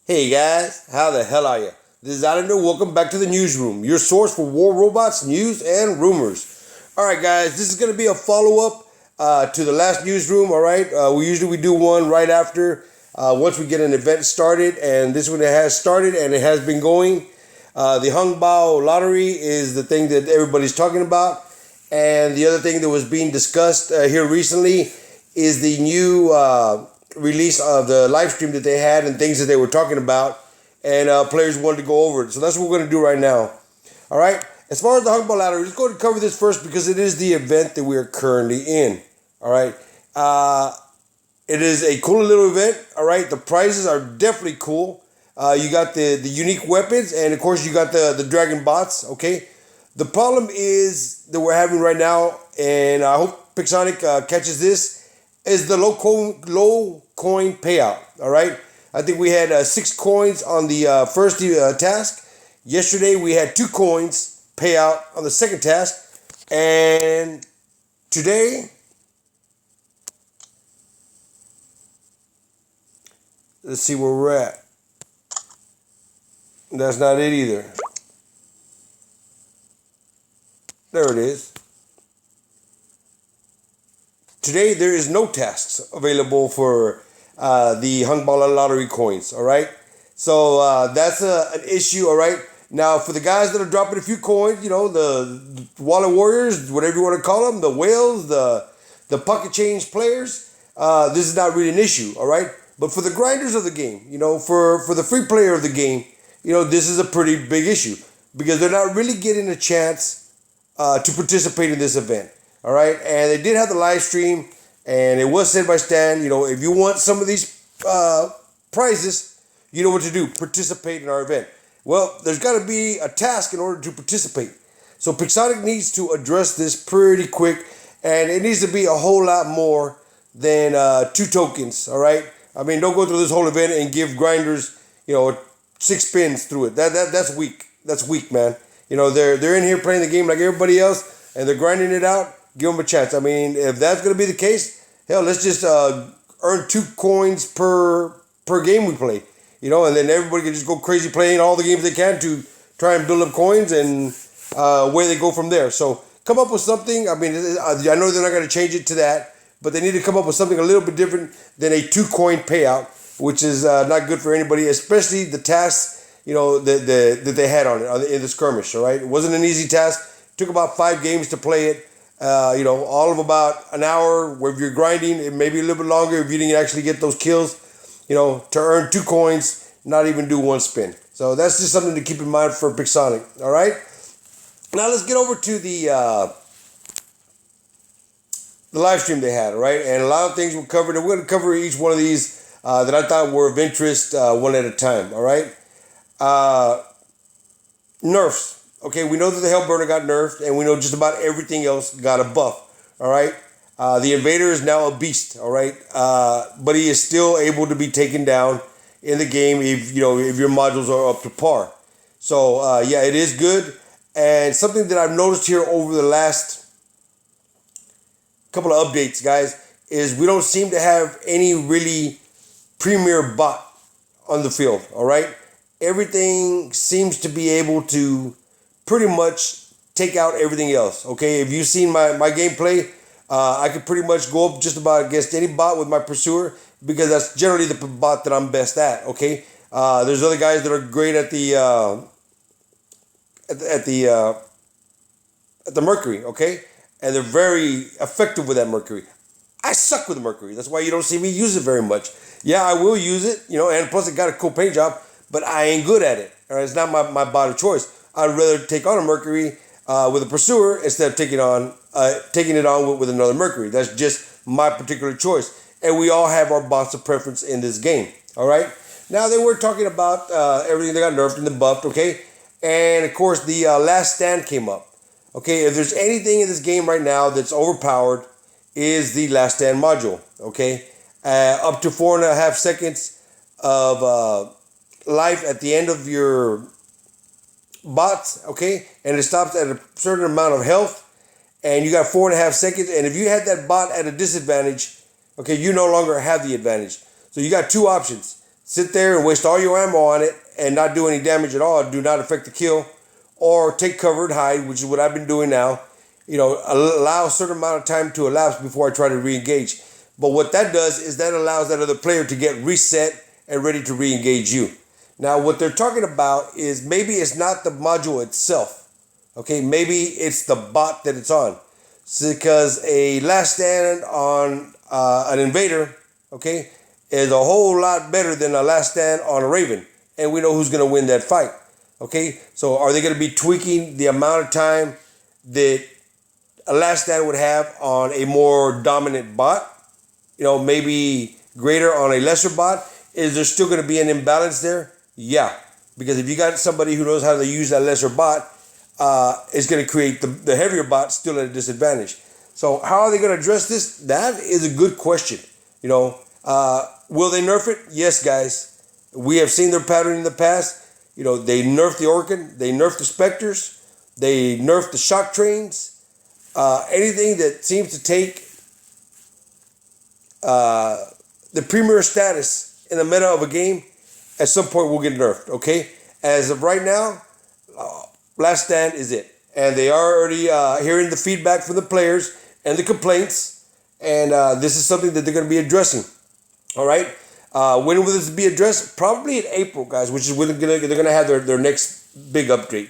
Hey guys, how the hell are you? This is Islander. Welcome back to the newsroom, your source for war robots, news, and rumors. All right, guys, this is going to be a follow-up to the last newsroom. All right, we do one right after once we get an event started, and this one has started and it has been going. The Hung Bao lottery is the thing that everybody's talking about, and the other thing that was being discussed here recently is the new release of the live stream that they had and things that they were talking about, and players wanted to go over it. So that's what we're going to do right now. All right. As far as the Hung Bao lottery, let's go ahead and cover this first because it is the event that we are currently in. All right. It is a cool little event. All right. The prizes are definitely cool. You got the unique weapons, and of course you got the dragon bots. Okay. The problem is that we're having right now, and I hope Pixonic catches this, is the low coin payout. All right. I think we had 6 coins on the first task. Yesterday we had 2 coins payout on the second task, and today let's see where we're at. That's not it either. There it is. Today there is no tasks available for the Hung Bao lottery coins. All right, so that's an issue. All right. Now, for the guys that are dropping a few coins, you know, the wallet warriors, whatever you want to call them, the whales, the pocket change players, this is not really an issue, all right? But for the grinders of the game, you know, for the free player of the game, you know, this is a pretty big issue because they're not really getting a chance to participate in this event, all right? And they did have the live stream, and it was said by Stan, you know, if you want some of these prizes, you know what to do, participate in our event. Well, there's got to be a task in order to participate. So Pixonic needs to address this pretty quick, and it needs to be a whole lot more than 2 tokens, all right? I mean, don't go through this whole event and give grinders, you know, 6 spins through it. That's weak. That's weak, man. You know, they're in here playing the game like everybody else, and they're grinding it out. Give them a chance. I mean, if that's going to be the case, hell, let's just earn 2 coins per game we play. You know, and then everybody can just go crazy playing all the games they can to try and build up coins, and where they go from there. So come up with something. I mean, I know they're not going to change it to that, but they need to come up with something a little bit different than a 2 coin payout, which is not good for anybody, especially the tasks, you know, that they had on it in the skirmish. All right, it wasn't an easy task. It took about 5 games to play it. You know, all of about an hour. Where if you're grinding, it may be a little bit longer if you didn't actually get those kills. You know, to earn 2 coins, not even do 1 spin. So that's just something to keep in mind for Pixonic. All right. Now let's get over to the live stream they had. All right, and a lot of things were covered. And we're going to cover each one of these that I thought were of interest one at a time. All right. Nerfs. Okay, we know that the Hellburner got nerfed, and we know just about everything else got a buff. All right. The Invader is now a beast, all right, but he is still able to be taken down in the game if your modules are up to par. So yeah, it is good, and something that I've noticed here over the last couple of updates, guys, is we don't seem to have any really premier bot on the field. All right, everything seems to be able to pretty much take out everything else. Okay, if you've seen my gameplay. I could pretty much go up just about against any bot with my Pursuer because that's generally the bot that I'm best at. Okay, there's other guys that are great at the Mercury. Okay, and they're very effective with that Mercury. I suck with the Mercury. That's why you don't see me use it very much. Yeah, I will use it, you know, and plus it got a cool paint job, but I ain't good at it. All right, it's not my bot of choice. I'd rather take on a Mercury with a Pursuer instead of taking it on with another Mercury. That's just my particular choice. And we all have our bots of preference in this game. All right. Now they were talking about everything that got nerfed and the buffed. Okay. And of course the last stand came up. Okay. If there's anything in this game right now that's overpowered, is the last stand module. Okay. Up to 4.5 seconds of life at the end of your bots, okay, and it stops at a certain amount of health, and you got 4.5 seconds, and if you had that bot at a disadvantage, okay, you no longer have the advantage. So you got 2 options. sit there and waste all your ammo on it and not do any damage at all, do not affect the kill, or take cover and hide, which is what I've been doing now. Allow a certain amount of time to elapse before I try to re-engage. But what that does is that allows that other player to get reset and ready to re-engage you. Now, what they're talking about is maybe it's not the module itself. Okay, maybe it's the bot that it's on. Because a last stand on an invader, okay, is a whole lot better than a last stand on a Raven. And we know who's going to win that fight. Okay, so are they going to be tweaking the amount of time that a last stand would have on a more dominant bot? Maybe greater on a lesser bot. Is there still going to be an imbalance there? Yeah, because if you got somebody who knows how to use that lesser bot, it's going to create the heavier bot still at a disadvantage. So how are they going to address this? That is a good question. Will they nerf it? Yes, guys. We have seen their pattern in the past. They nerfed the Orkan, they nerfed the Spectres, they nerfed the shock trains. Anything that seems to take the premier status in the meta of a game, at some point will get nerfed, okay? As of right now, Last Stand is it. And they are already hearing the feedback from the players and the complaints, and this is something that they're going to be addressing, all right? When will this be addressed? Probably in April, guys, which is when they're going to have their next big update,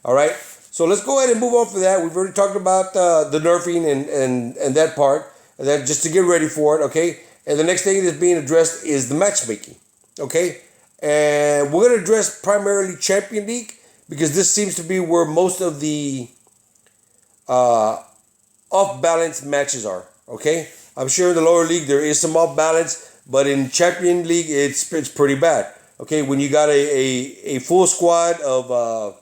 all right? So let's go ahead and move on for that. We've already talked about the nerfing and that part, and that just to get ready for it, okay? And the next thing that's being addressed is the matchmaking, okay? And we're going to address primarily Champion League because this seems to be where most of the off-balance matches are, okay? I'm sure in the lower league there is some off-balance, but in Champion League it's pretty bad, okay? When you got a full squad of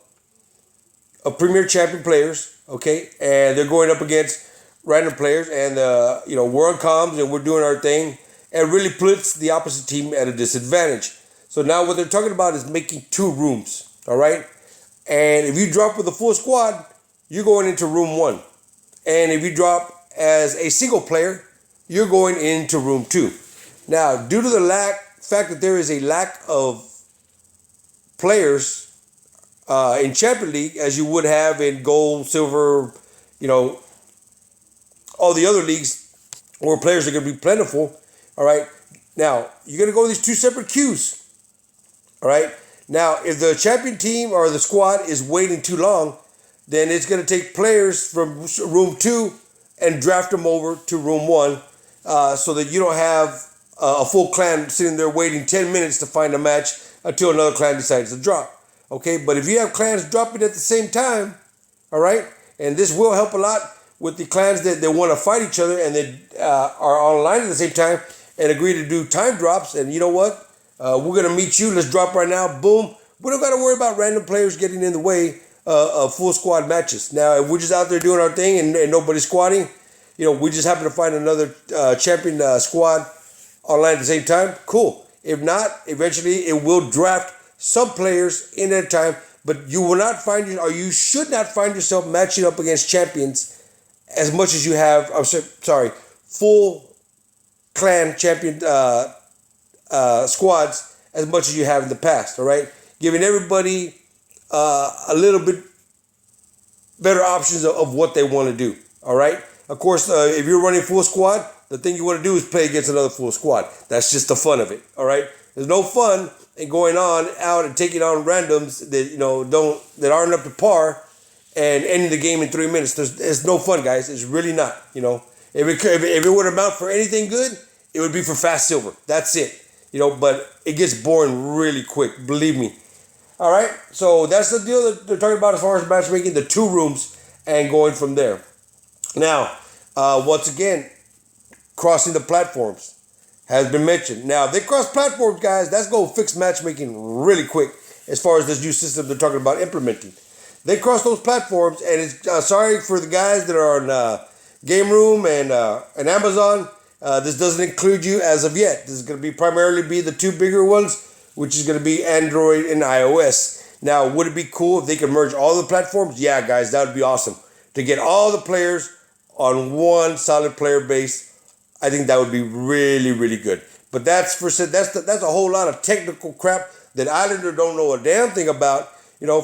premier champion players, okay, and they're going up against random players, and we're on comms and we're doing our thing, and really puts the opposite team at a disadvantage. So now what they're talking about is making 2 rooms, all right? And if you drop with a full squad, you're going into room 1. And if you drop as a single player, you're going into room 2. Now, due to the fact that there is a lack of players in Champion League, as you would have in Gold, Silver, all the other leagues where players are going to be plentiful, all right? Now, you're going to go with these 2 separate queues, all right? Now, if the champion team or the squad is waiting too long, then it's going to take players from room 2 and draft them over to room 1 so that you don't have a full clan sitting there waiting 10 minutes to find a match until another clan decides to drop. Okay, but if you have clans dropping at the same time, all right, and this will help a lot with the clans that want to fight each other and that are online at the same time and agree to do time drops. And you know what? We're going to meet you. Let's drop right now. Boom. We don't got to worry about random players getting in the way of full squad matches. Now, if we're just out there doing our thing and nobody's squatting, we just happen to find another champion squad online at the same time, cool. If not, eventually it will draft some players in at a time, but you will not find you should not find yourself matching up against champions as much as you have. Full clan champion squads as much as you have in the past. All right, giving everybody a little bit better options of what they want to do. All right. Of course, if you're running full squad, the thing you want to do is play against another full squad. That's just the fun of it. All right. There's no fun in going out and taking on randoms that aren't up to par and ending the game in 3 minutes. There's no fun, guys. It's really not. If it would amount for anything good, it would be for fast silver. That's it. But it gets boring really quick. Believe me. All right. So that's the deal that they're talking about as far as matchmaking, the 2 rooms and going from there. Now, once again, crossing the platforms has been mentioned. Now, if they cross platforms, guys, that's going to fix matchmaking really quick as far as this new system they're talking about implementing. They cross those platforms, and it's sorry for the guys that are on Game Room and Amazon. This doesn't include you as of yet. This is going to be primarily the 2 bigger ones, which is going to be Android and iOS. Now, would it be cool if they could merge all the platforms? Yeah, guys, that would be awesome. To get all the players on one solid player base, I think that would be really, really good. But that's a whole lot of technical crap that Islander don't know a damn thing about.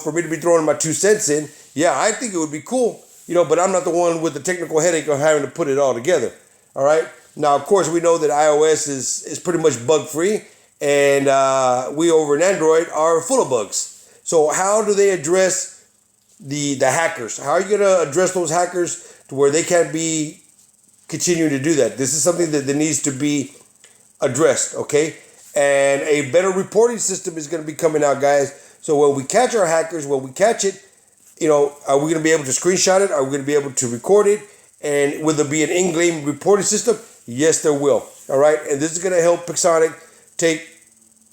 For me to be throwing my 2 cents in, yeah, I think it would be cool. But I'm not the one with the technical headache of having to put it all together. All right. Now, of course, we know that iOS is pretty much bug free, and we over in Android are full of bugs. So how do they address the hackers? How are you going to address those hackers to where they can't be continuing to do that? This is something that needs to be addressed, okay? And a better reporting system is going to be coming out, guys. So when we catch our hackers, when we catch it, are we going to be able to screenshot it? Are we going to be able to record it? And will there be an in-game reporting system? Yes, there will. All right. And this is going to help Pixonic take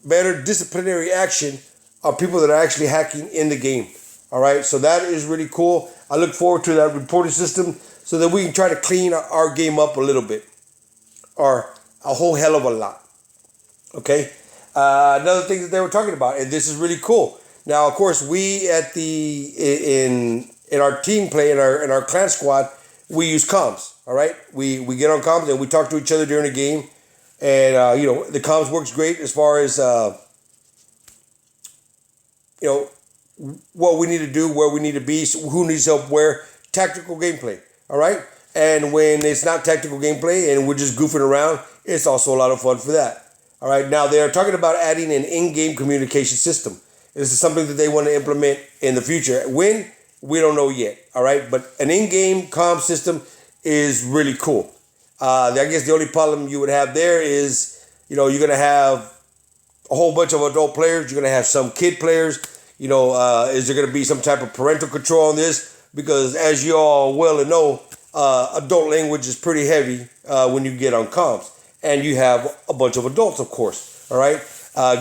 better disciplinary action on people that are actually hacking in the game. All right. So that is really cool. I look forward to that reporting system so that we can try to clean our game up a little bit, or a whole hell of a lot. Okay. Another thing that they were talking about, and this is really cool. Now, of course, we at in our team play, in our clan squad, we use comms. All right, we get on comms and we talk to each other during the game, and the comms works great as far as what we need to do, where we need to be, who needs help where, tactical gameplay. All right, and when it's not tactical gameplay and we're just goofing around, it's also a lot of fun for that. All right, now they are talking about adding an in-game communication system. This is something that they want to implement in the future. When? We don't know yet. All right, but an in-game comm system is really cool. I guess the only problem you would have there is, you're going to have a whole bunch of adult players. You're going to have some kid players. Is there going to be some type of parental control on this? Because as you all well know, adult language is pretty heavy when you get on comms. And you have a bunch of adults, of course. All right.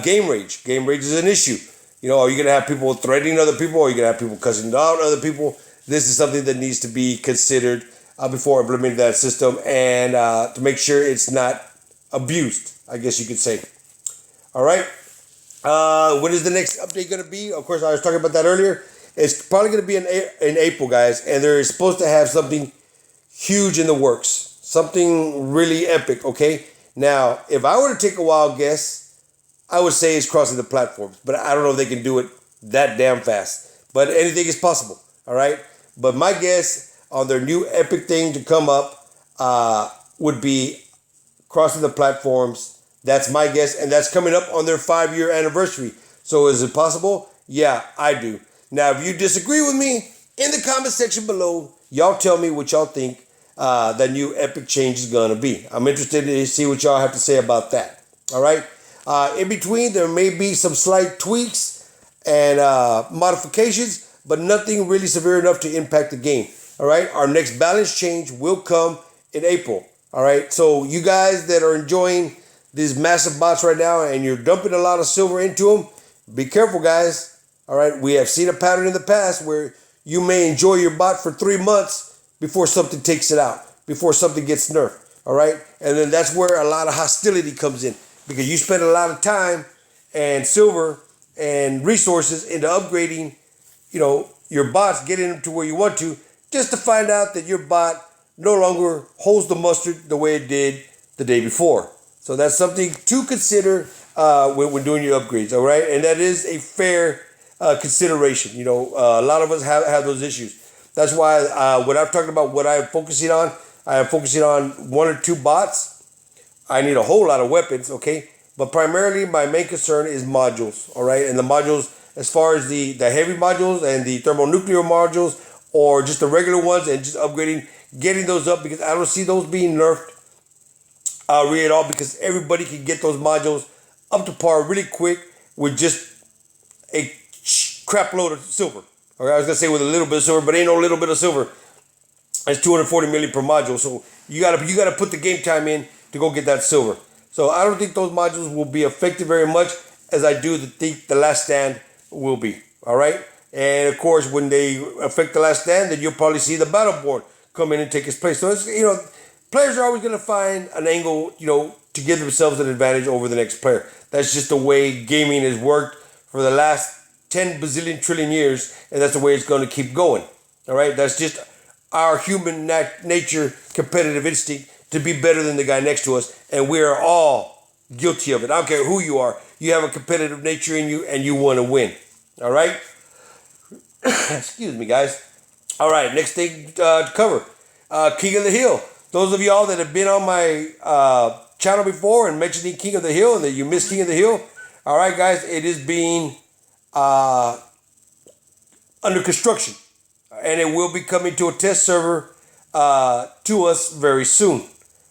Game rage. Game rage is an issue. Are you going to have people threatening other people? Or are you going to have people cussing out other people? This is something that needs to be considered before implementing that system, and to make sure it's not abused, I guess you could say. All right. When is the next update going to be? Of course, I was talking about that earlier. It's probably going to be in April, guys. And they're supposed to have something huge in the works. Something really epic, okay? Now, if I were to take a wild guess, I would say it's crossing the platforms, but I don't know if they can do it that damn fast. But anything is possible, all right? But my guess on their new epic thing to come up would be crossing the platforms. That's my guess, and that's coming up on their 5-year anniversary. So is it possible? Yeah, I do. Now, if you disagree with me, in the comment section below, y'all tell me what y'all think that new epic change is going to be. I'm interested to see what y'all have to say about that. All right. In between, there may be some slight tweaks and modifications, but nothing really severe enough to impact the game. All right. Our next balance change will come in April. All right. So you guys that are enjoying these massive bots right now and you're dumping a lot of silver into them, be careful, guys. All right. We have seen a pattern in the past where you may enjoy your bot for 3 months before something takes it out, before something gets nerfed. All right. And then that's where a lot of hostility comes in, because you spend a lot of time and silver and resources into upgrading, your bots, getting them to where you want to, just to find out that your bot no longer holds the mustard the way it did the day before. So that's something to consider when doing your upgrades, all right? And that is a fair consideration. A lot of us have those issues. That's why when I'm talking about what I'm focusing on, I am focusing on 1 or 2 bots. I need a whole lot of weapons, okay? But primarily my main concern is modules, all right? And the modules, as far as the heavy modules and the thermonuclear modules, or just the regular ones, and just upgrading, getting those up, because I don't see those being nerfed really at all, because everybody can get those modules up to par really quick with just a crap load of silver. All right, I was gonna say with a little bit of silver, but ain't no little bit of silver. It's 240 million per module, so you gotta put the game time in to go get that silver. So I don't think those modules will be affected very much, as I do think the last stand will be. All right, and of course when they affect the last stand, then you'll probably see the battle board come in and take its place. So it's, players are always gonna find an angle, to give themselves an advantage over the next player. That's just the way gaming has worked for the last 10 bazillion trillion years, and that's the way it's going to keep going. All right, that's just our human nature, competitive instinct to be better than the guy next to us, and we are all guilty of it. I don't care who you are. You have a competitive nature in you and you want to win. All right? Excuse me, guys. All right, next thing to cover. King of the Hill. Those of y'all that have been on my channel before and mentioning King of the Hill and that you missed King of the Hill, all right, guys, it is being under construction. And it will be coming to a test server to us very soon.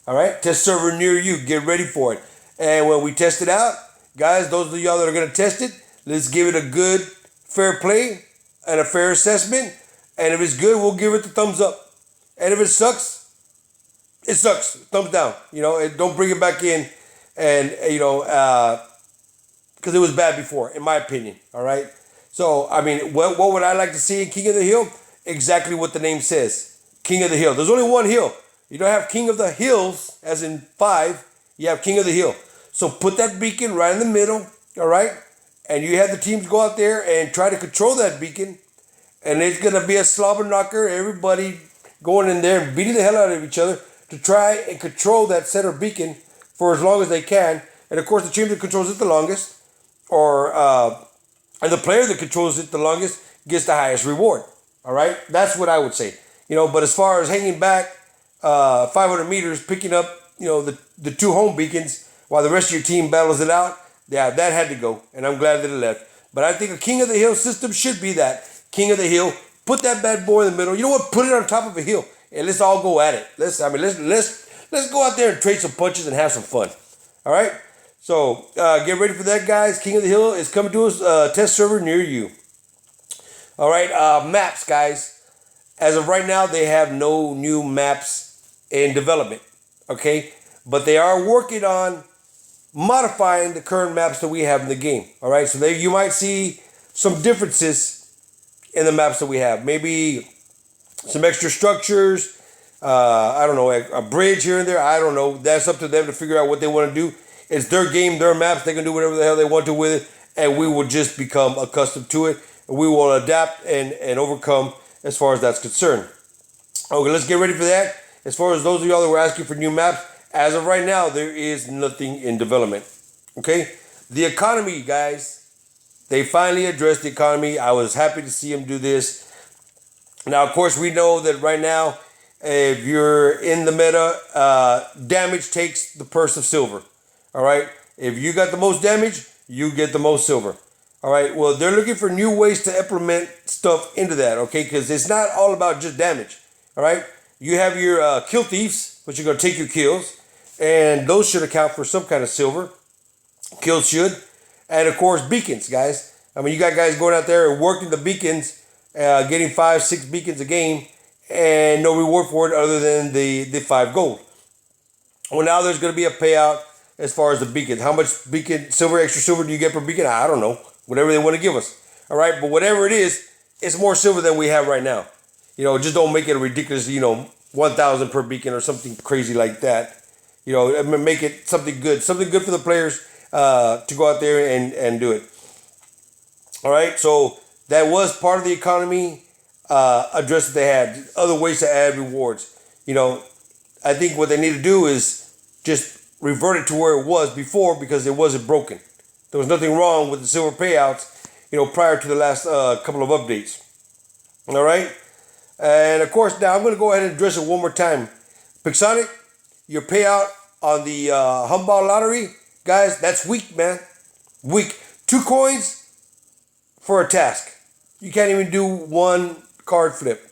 All right, test server near you. Get ready for it. And when we test it out, guys, those of y'all that are going to test it, let's give it a good, fair play and a fair assessment. And if it's good, we'll give it the thumbs up. And if it sucks, it sucks. Thumbs down. You know, don't bring it back in, and because it was bad before, in my opinion. All right. So I mean, what would I like to see in King of the Hill? Exactly what the name says, King of the Hill. There's only one hill. You don't have King of the Hills, as in 5. You have King of the Hill. So put that beacon right in the middle. All right. And you have the teams go out there and try to control that beacon. And it's going to be a slobber knocker. Everybody going in there and beating the hell out of each other to try and control that center beacon for as long as they can. And of course, the team that controls it the longest, and the player that controls it the longest, gets the highest reward. All right? That's what I would say. But as far as hanging back 500 meters, picking up, the 2 home beacons while the rest of your team battles it out, yeah, that had to go. And I'm glad that it left. But I think a King of the Hill system should be that. King of the Hill, put that bad boy in the middle. You know what? Put it on top of a hill, and let's all go at it. Let's go out there and trade some punches and have some fun. All right. So get ready for that, guys. King of the Hill is coming to a test server near you. All right. Maps, guys. As of right now, they have no new maps in development. Okay, but they are working on modifying the current maps that we have in the game. All right. So you might see some differences in the maps that we have. Maybe some extra structures. I don't know, a bridge here and there. I don't know. That's up to them to figure out what they want to do. It's their game, their maps. They can do whatever the hell they want to with it. And we will just become accustomed to it. And we will adapt and overcome as far as that's concerned. Okay, let's get ready for that. As far as those of y'all that were asking for new maps, as of right now, there is nothing in development. Okay? The economy, guys. They finally addressed the economy. I was happy to see them do this. Now, of course, we know that right now, if you're in the meta, damage takes the purse of silver. All right? If you got the most damage, you get the most silver. All right? Well, they're looking for new ways to implement stuff into that, okay? Because it's not all about just damage. All right? You have your kill thieves, which are going to take your kills. And those should account for some kind of silver. Kills should. And of course, beacons, guys. I mean, you got guys going out there and working the beacons, getting 5, 6 beacons a game, and no reward for it other than the 5 gold. Well, now there's going to be a payout as far as the beacons. How much extra silver do you get per beacon? I don't know. Whatever they want to give us. All right, but whatever it is, it's more silver than we have right now. Just don't make it a ridiculous, 1,000 per beacon or something crazy like that. Make it something good for the players. To go out there and do it. All right, so that was part of the economy address that they had. Other ways to add rewards. I think what they need to do is just revert it to where it was before because it wasn't broken. There was nothing wrong with the silver payouts, prior to the last couple of updates. All right, and of course now I'm going to go ahead and address it one more time. Pixonic, your payout on the Humball lottery. Guys, that's weak, man. Weak. 2 coins for a task. You can't even do 1 card flip.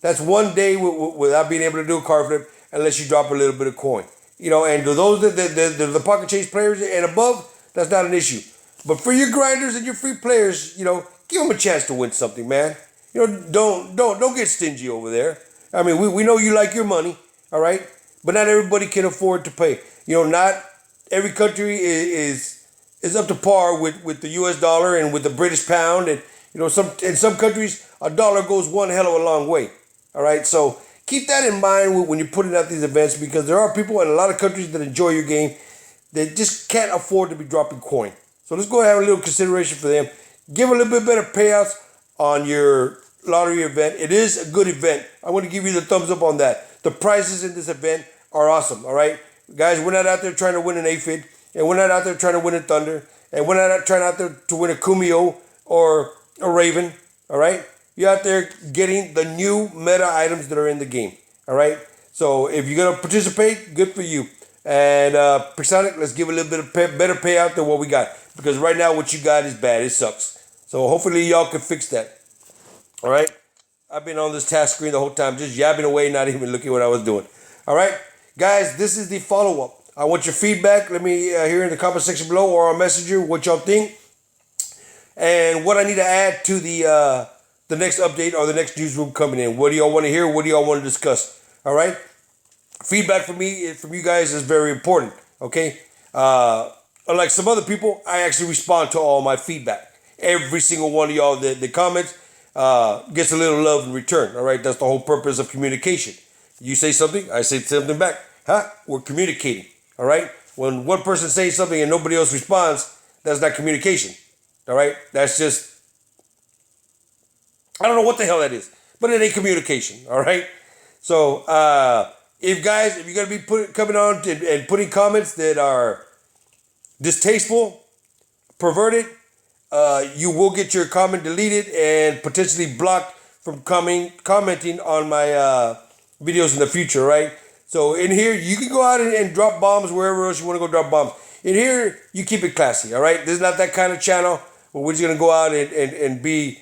That's 1 day without being able to do a card flip unless you drop a little bit of coin. And to those the pocket chase players and above, that's not an issue. But for your grinders and your free players, give them a chance to win something, man. Don't get stingy over there. I mean, we know you like your money, all right? But not everybody can afford to pay. Not every country is up to par with the U.S. dollar and with the British pound, and in some countries a dollar goes one hell of a long way. All right, so keep that in mind when you're putting out these events because there are people in a lot of countries that enjoy your game that just can't afford to be dropping coin. So let's go ahead and have a little consideration for them. Give a little bit better payouts on your lottery event. It is a good event. I want to give you the thumbs up on that. The prizes in this event are awesome. All right. Guys, we're not out there trying to win an aphid, and we're not out there trying to win a thunder, and we're not trying out there to win a kumio or a raven. All right, you're out there getting the new meta items that are in the game. All right, so if you're gonna participate, good for you. And Personic, let's give a little bit of better payout than what we got, because right now what you got is bad. It sucks. So hopefully y'all can fix that. All right. I've been on this task screen the whole time, just yabbing away, not even looking what I was doing. All right, guys, this is the follow-up. I want your feedback. Let me hear in the comment section below or on Messenger what y'all think and what I need to add to the next update or the next newsroom coming in. What do y'all want to hear? What do y'all want to discuss? All right. Feedback from me, from you guys, is very important. Okay. Unlike some other people, I actually respond to all my feedback. Every single one of y'all that comments gets a little love in return. All right, that's the whole purpose of communication. You say something, I say something back. We're communicating. All right. When one person says something and nobody else responds, that's not communication. All right, that's just, I don't know what the hell that is, but it ain't communication. All right. So if you're gonna be coming on and putting comments that are distasteful, perverted, you will get your comment deleted and potentially blocked from commenting on my videos in the future, right? So in here, you can go out and drop bombs wherever else you want to go drop bombs. In here, you keep it classy, all right? This is not that kind of channel where we're just going to go out and be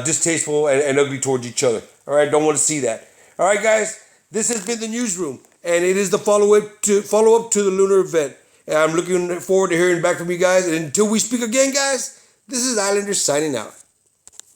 distasteful and ugly towards each other, all right? Don't want to see that. All right, guys, this has been the newsroom, and it is the follow-up to the Lunar event. And I'm looking forward to hearing back from you guys. And until we speak again, guys, this is Islander signing out.